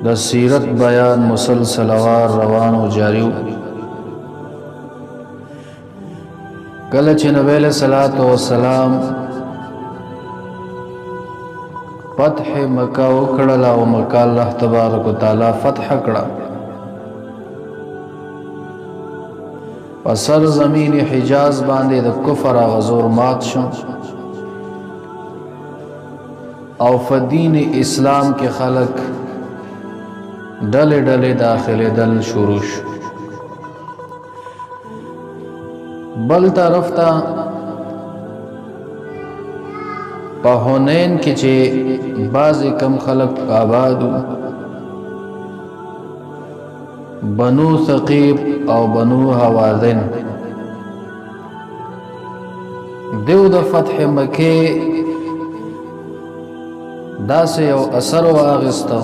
د سیرت بیان مسلسل وار روان او جاری کله چې نبی له صلوات و سلام فتح مکه وکړه او مکه الله تبارک وتعالى فتح کړه په سرزمین حجاز باندې د کفر غزور مات شو او فدین اسلام کې خلق ډلې ډلې داخله دل شروع شو بل طرف ته په حنین کې چې بعض کم خلق آبادو بنو ثقیف او بنو حوازن دیو د فتح مکه داسې یو اثر واغسته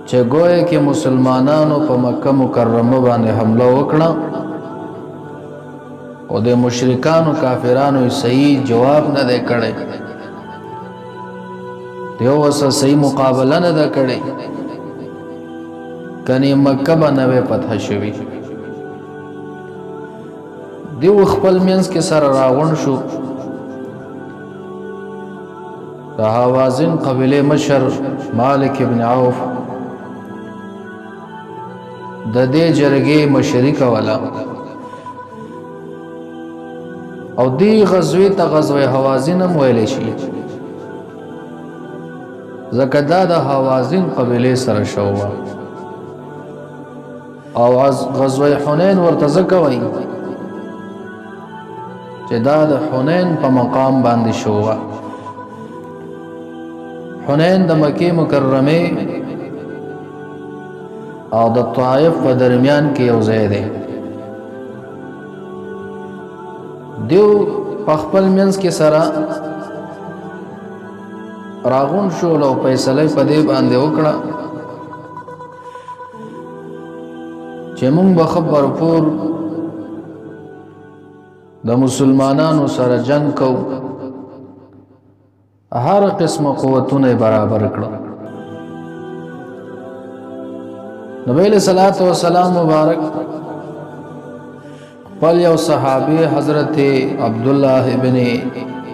چې ګویا کې مسلمانانو په مکه مکرمه باندې حمله وکړه او د مشرکانو کافرانو صحیح جواب نه دی کړی دیو وسه صحیح مقابله نه ده کړی کني مکه باندې فتح شوی دیو خپل منځ کې سره راغون شو د حوازن قبیله مشر مالک ابن عوف د دې جرګې مشرک والا او دی غزوه ته غزوه حوازن هم ویل شي ځکه دا د حوازن قبیله سره شو او غزوه حنین ورته ځکه وایي چې دا د حنین په مقام باندې شو حنین د مکه مکرمه او د طائف په درمیان کې یو ځای دی دیو په خپل منځ کې سره راغون شو او فیصله په دې باندې وکړه چې موږ به خبر پور د مسلمانانو سره جنگ کو هر قسم قوتونه برابر کړو نبی علیہ الصلوۃ والسلام مبارک قال یو صحابی حضرت عبداللہ ابن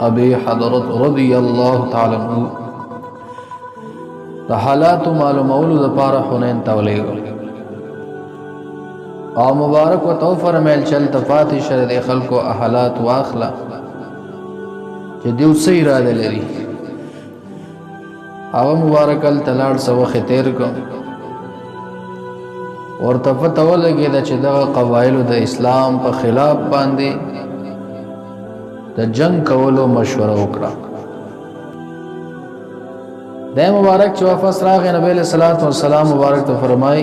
ابی حضرت رضی اللہ تعالی عنہ د حالات معلومولو لپاره حنین تولیږي او مبارک و تو فرمایل چل تفاتی شر د خلکو حالات واخلا چې دیو صحیح را لري او مبارک ال تلاړ سو خطر کو ورته پته ولګی چې دغه قبایل د اسلام په خلاف باندې د جنگ کولو مشوره وکړه د مبارک چې واپس راغی نبی له صلوات و سلام مبارک ته فرمای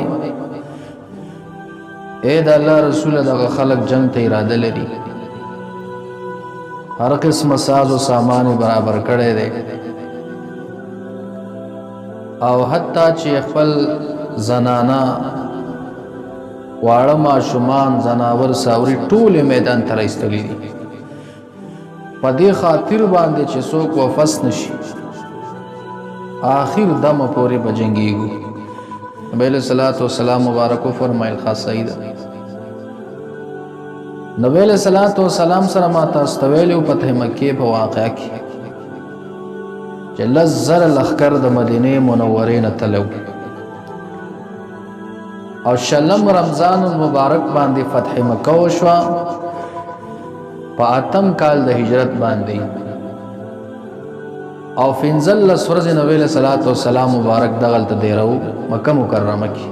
اے د الله رسول دغه خلق جنگ ته اراده لري هر قسم ساز او سامان برابر کړي دي او حتی چې خپل زنانا واړه ماشومان زناور ساوري ټول میدان ته راستلي دي په دې خاطر باندې چې څوک واپس نشي آخر دم پورې بجنګيږي نبی له صلوات و سلام مبارک فرمایل خاصه ده نبی له صلوات و سلام سره ما تاسو ته ویلو فتح مکه په واقعه کې چې لزر لخر د مدینه منوره نه تلو او شلم رمضان المبارک باندې فتح مکه وشو په اتم کال د هجرت باندې او فنزل سورج نبی له صلوات و سلام مبارک دغل ته دیرو مکه مکرمه کې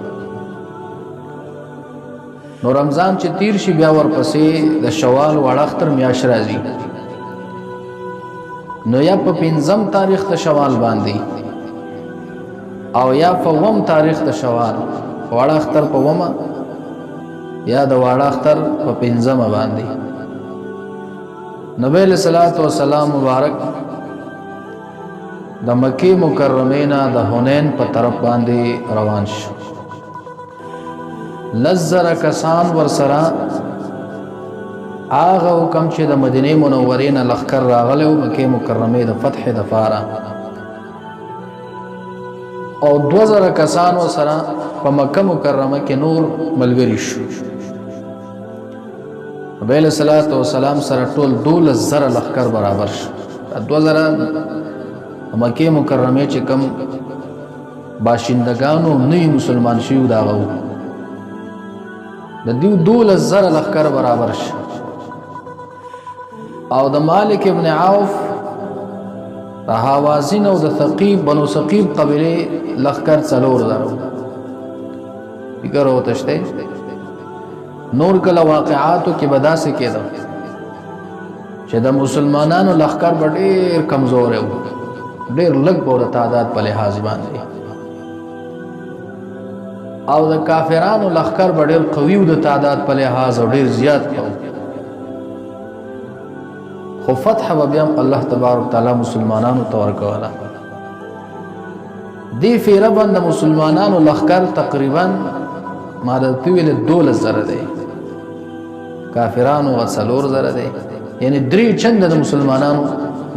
نو رمضان چې تیر شي بیا ورپسې د شوال وړاختر میاش راځي نو یا په 5م تاریخ د شوال باندې او یا په 1م تاریخ د شوال وړاختر په 1م یا د وړاختر په 5م باندې نبی له صلوات و سلام مبارک د مکه مکرمه نه د حنین په طرف باندې روان شو لزر کسان ورسره آغا حکم چې د مدینه منورې نه لخر راغلی او مکه مکرمه د فتح د فاره او 2000 کسانو سره په مکه مکرمه کې نور ملګری شو. نبی علیہ الصلوۃ والسلام سره ټول 12000 لښکر برابر شو. 2000 مکه مکرمه چې کم باشندگانو نوی مسلمان شیو داغو د دیو 12000 لښکر برابر شو. او د مالک ابن عوف د حوازن او د ثقيف بنو ثقيف قبیله لښکر 4000 فکر وتشته. نور کله واقعاتو کې بدا سے کېده چې د مسلمانانو لښکر ډېر کمزور و، ډېر لږ په تعداد په لحاظ باندې، او د کافرانو لښکر ډېر قوي و د تعداد په لحاظ او ډېر زیات و. خو فتح به بیا الله تبارک تعالی مسلمانانو ته ورکوله. دې فیره باندې مسلمانانو لښکر تقریبا ما درته ویل 12000 دی، کافرانو 4000 دی، یعنی 3 چنده د مسلمانانو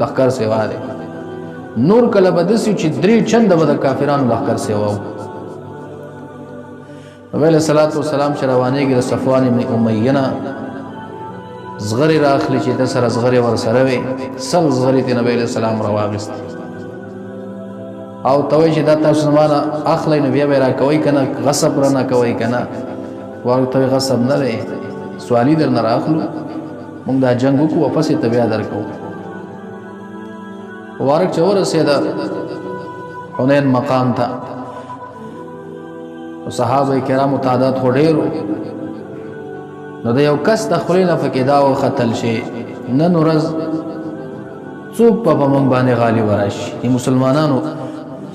لښکر سیوا دی. نور کله به داسې چې 3 چنده به د کافرانو لښکر سیوا و. نبی علیہ الصلوۃ والسلام چې روانېږي د صفوان بن امیه نه زغری راخلی چې د سره زغری ورسره وي، سل زغری ته نبی علیہ السلام راواغست او توي چې دا تاسو زمانه اخلی نو بیا به را کوي کنه، غصب را نه کوي کنه. ورته غصب نه دی، سوالی در نه راخلو، موږ دا جنگ وکړو واپس ته بیا درکو. وارک چې ورسېده حنین مقام ته، صحابه کرامو تعداد خو ډېر نو د یو کس د خولې نه پکې دا وختل شي نن ورځ څوک په موږ باندې غالب راشي. د مسلمانانو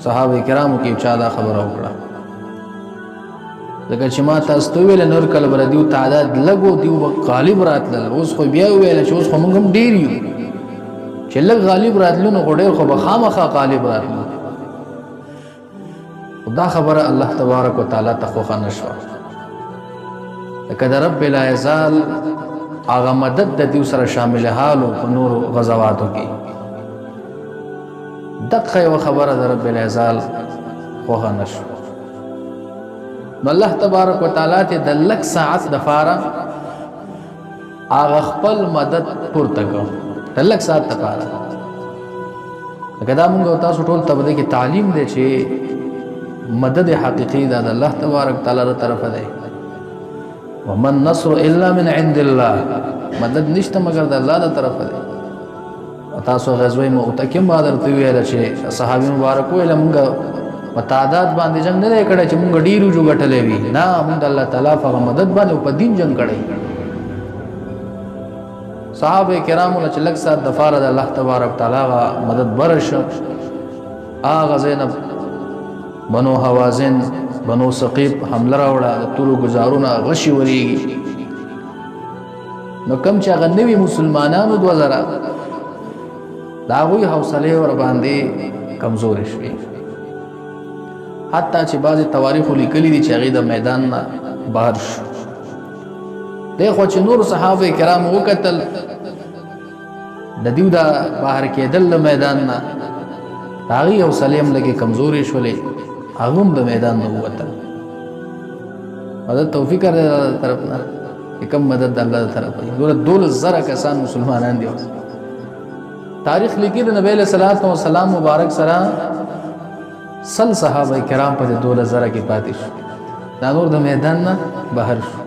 صحابه کرامو کې چا دا خبره وکړه، ځکه چې ما تاسو ته ویل نور کله بر دیو تعداد لګو دیو غالب راتلل. اوس خو بیا ویل چې اوس خو موږ هم ډېر یو، چې لږ غالب راتلو نو ډېر خو به خامخا غالب راتلو. دا خبره الله تبارک وتعالى ته خو نشوه، لکه د رب لا یزال هغه مدد د دیو سره شامل حالو په نور غزواتو کې. دقه یو خبره د رب لا یزال خو نشوه. نو الله تبارک وتعالى ته د لک ساعت د فاره هغه خپل مدد پورته کو، د لک ساعت د فاره. لکه دا موږ تاسو ټول ته بده کې تعلیم دی چې مدد حقیقی دا الله تبارک تعالی له طرفه دی. ومن نصر الا من عند الله، مدد نشته مگر د الله له طرفه دی. تاسو غزوه مؤته کې ما درته ویل چې صحابي مبارک ویل موږ په تعداد باندې جنگ نه کړی چې موږ ډیرو جو غټلې وي، نه موږ الله تعالی په مدد باندې په دین جنگ کړی. صحابه کرامو له لک سات د فار د الله تبارک تعالی مدد برشه. اغه زینب بنو حوازن بنو ثقيف حمله راوړه، د تورو گزارونه غشي وریږي. نو کم چې هغه نوي مسلمانانو 2000 دا غوي حوصله ور باندې کمزورې شوې، حتی چې بعضی تواریخ لیکلي دي چې هغه د میدان نه بهر شو. دغه چې نور صحابه کرام وکتل د دیو دا بهر کېدل د میدان نه، هغه حوصله هم لګي کمزورې شولې، هغه د میدان نه ووتل. مدد توفیق الله طرف نه، کوم مدد الله طرف نه. 12000 کسان مسلمانان دي. تاریخ لیکي د نبی له صلوات و سلام مبارک سره سل صحابه کرام په 12000 کې پاتې شو، دا نور د میدان نه بهر شو.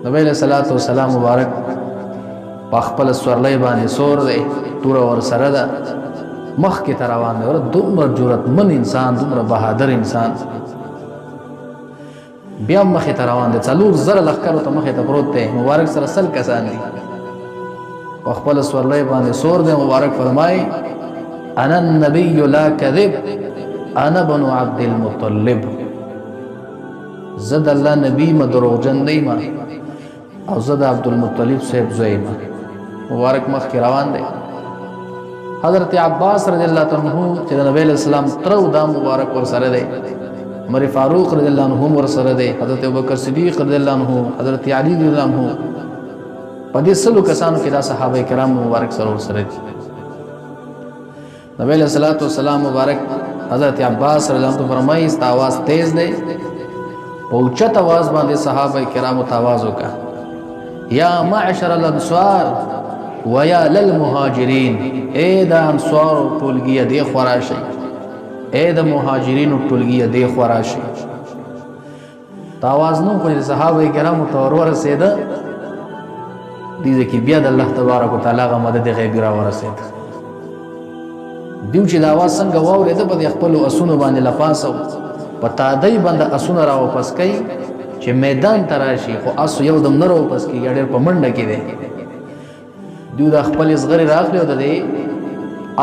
نبی له صلوات و سلام مبارک په خپل سورلۍ باندې سور دی، تور ور سره ده، مخ کې روان دی. دومره جرأتمن انسان، دومره بهادر انسان، بیا مخې ته روان دی. 4000 لښکرو ته مخې ته پروت دی، مبارک سره سل کسان دي، په خپل سورلۍ باندې سور دی. مبارک فرمایي انا النبي لا كذب انا بن عبد المطلب، زد الله نبی ما دروغجن دی ما، او زد عبد المطلب صاحب زوی ما. مبارک مخ کې روان دی. حضرت عباس رضی الله عنه چې نبی اسلام ترو دا مبارک ور سره دی، عمر فاروق رضی الله عنه ور سره دی، حضرت ابوبکر صدیق رضی الله عنه، حضرت علی رضی الله عنه، په دې سلو کسانو کې دا صحابه کرام مبارک سره ور سره دي. نبی علیہ الصلوۃ والسلام مبارک حضرت عباس رضی اللہ عنہ فرمائی اس آواز تیز دے اوچت آواز باندې صحابه کرامو ته آواز وکړه یا معشر الانصار ویا للمهاجرین اے د انصار ټولګي دی خوراشي اے د مهاجرین ټولګي دی خوراشي تاواز نو کوي صحابه کرامو ته ورسېده دي ځکه بیا د الله تبارک وتعالى غ مدد غیبی را ورسېد دیو چې د आवाज څنګه واورېده په خپل اسونو باندې لپاسو پتا دای باندې اسونه را واپس کوي چې میدان تراشي خو اس یو دم نه را واپس کوي ډېر په منډه کې دی دیو د خپل صغری راغلی او د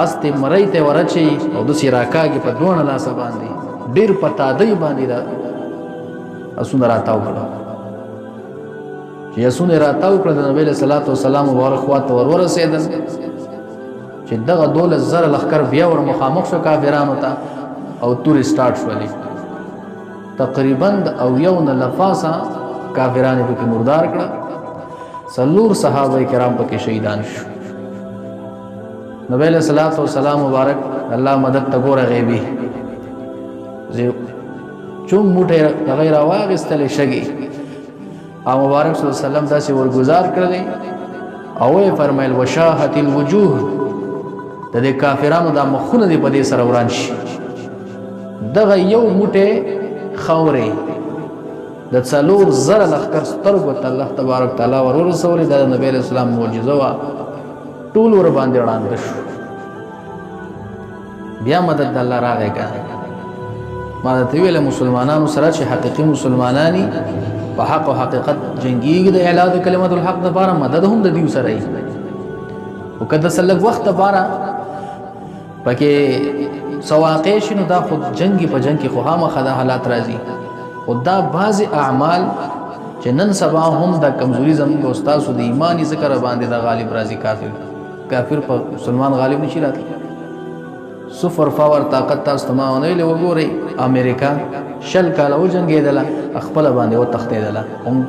استه مړی ته ورچي او د سیراکاږي په دوه لاس باندې ډېر پتا دای باندې دا اسونه راتاو کړه چې اسونه راتاو کړه د نبی له صلوات و سلام مبارک خواته ورسېدل چې دغه 12000 لخر بیا ور مخامخ شو کافرانو ته او تور سٹارټ شولې تقریبا او یو نه لفاسا کافرانو په مردار کړه سلور صحابه کرام پکې شهیدان شو نبی له صلوات و سلام مبارک الله مدد ته ګوره غیبی زه چون موټه غیر واغستل شګي او مبارک صلی الله علیه وسلم داسې ورګزار کړل او یې فرمایل وشاهت الوجوه د دې کافرانو د مخونه دی په دې سره وران شي دغه یو موټه خورې د څلور زره لخر سترګو ته الله تبارک تعالی ورسول د نبی رسول الله معجزه وا ټول ور باندې وړاندې شو بیا مدد الله راغی ما ته ویل مسلمانانو سره چې حقيقي مسلمانانی په حق او حقیقت جنگیږي د اعلان کلمت الحق لپاره مدد هم د دیو سره ای او کله سلګ وخت لپاره پکې سواقع شنو دا خود جنگي په جنگ کې خو خامخا د حالات راځي او دا بعض اعمال چې نن سبا هم د کمزوري زموږ استاد د ایمانی ذکر باندې د غالب راځي کافر په مسلمان غالب نشي راتلی صفر پاور طاقت تاسو ما ونه له وګوري امریکا شل کاله و جنگیدله خپل باندې و تختیدله هم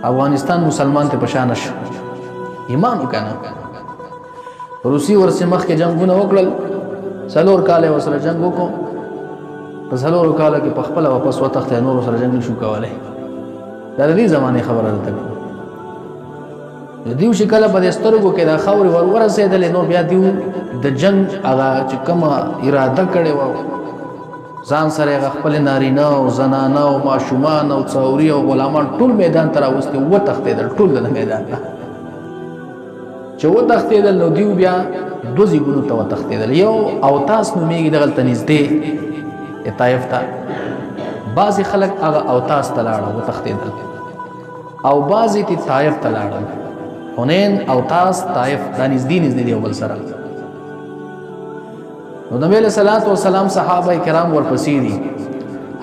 افغانستان مسلمان ته پشان شو ایمان وکنه روسي ورسې مخ کې جنگونه وکړل څلور کاله وسره جنگ وکړو په څلور کاله کې په خپل واپس و تختې نور سره جنگ شو کولای دا د دې زمانه خبره ده دیو چې کله په سترګو کې دا خاوري ورسېدل نو بیا دیو د جنگ هغه چې کوم اراده کړي و ځان سره خپل نارینه او زنانه او ماشومان او څوري او غلامان ټول میدان ته راوستي و تختیدل ټول د میدان چې و تختیدل نو دیو بیا دوزی ګونو ته و تختیدل یو او تاسو نو میګي دغه تنځدې طائف ته بعضی خلک هغه او تاسو ته لاړه و تختیدل او بعضی تی طائف ته لاړه حنین او تاس طائف دا نزدې دی اول سره نو نبی علیہ الصلوۃ والسلام صحابه کرام ورپسې دي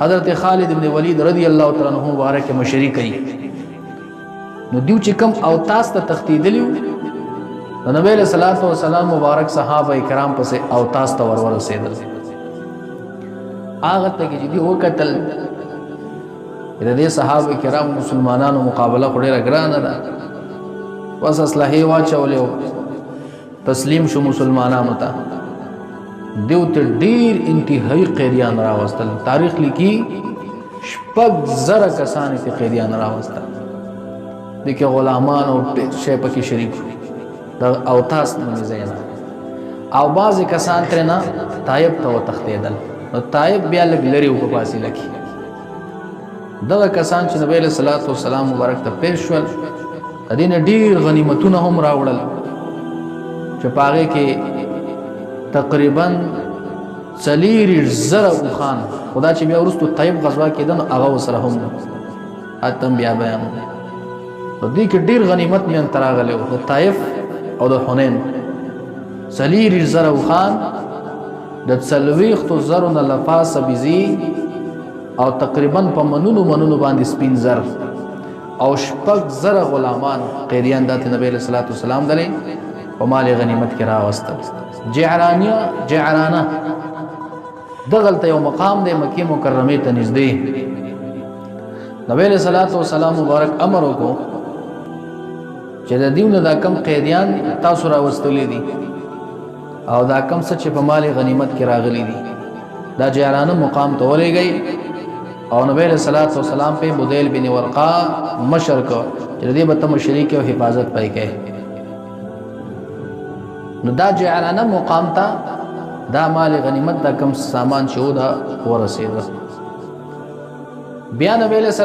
حضرت خالد ابن ولید رضی الله تعالی عنہ مبارک مشری کوي نو دیو چې کم او تاس ته تختیدلیو نو نبی علیہ الصلوۃ والسلام مبارک صحابه کرام پسې او تاس ته ورسېدل هغه ته چې دی وکتل د دې صحابه کرام مسلمانانو مقابله ډېره ګرانه ده وس اصلحه واچولې تسلیم شو مسلمانانو ته دیو ته ډیر انتهایی قیدیان راوستل تاریخ لیکي شپږ زره کسان ته قیدیان راوستل دغه غلامان او شی پکې شریک د او تاس نه زینا او بعض کسان ترنه طائف ته تختیدل نو طائف بیا لګ لري او په فاصله کې دغه کسان چې نبی له صلوات و سلام مبارک ته پیښ شول ادین ډیر غنیمتونه هم راوړل چې پاره کې تقریبا 40,000 خان خدا چې بیا ورستو طیب غزوا کېدن هغه سره هم اتم بیا بیان نو دې کې ډیر غنیمت مې انتراغله د طائف او د حنین 40,000 خان د 40,000 نه لفاس بيزي او تقریبا په منونو باندې سپین زر او شپږ زره غلامان قیدیان د نبی له صلوات والسلام دلې او مال غنیمت کې راوستل جعرانه دغلته یو مقام دی مکی مکرمه ته نږدې نبی له صلوات والسلام مبارک امر وکړو چې د دیونه دا کم قیدیان تاسو راوستلې دي او دا کم څه چې په مال غنیمت کې راغلي دي دا جعرانه مقام ته ولېږئ او نبی علیہ الصلوۃ والسلام په بدیل بن ورقا مشر کو چې دې به ته مشري کې او حفاظت پای کې نو دا جعرانه مقام ته دا مال غنیمت دا کم سامان چې و دا ورسېده بیا نبی علیہ السلام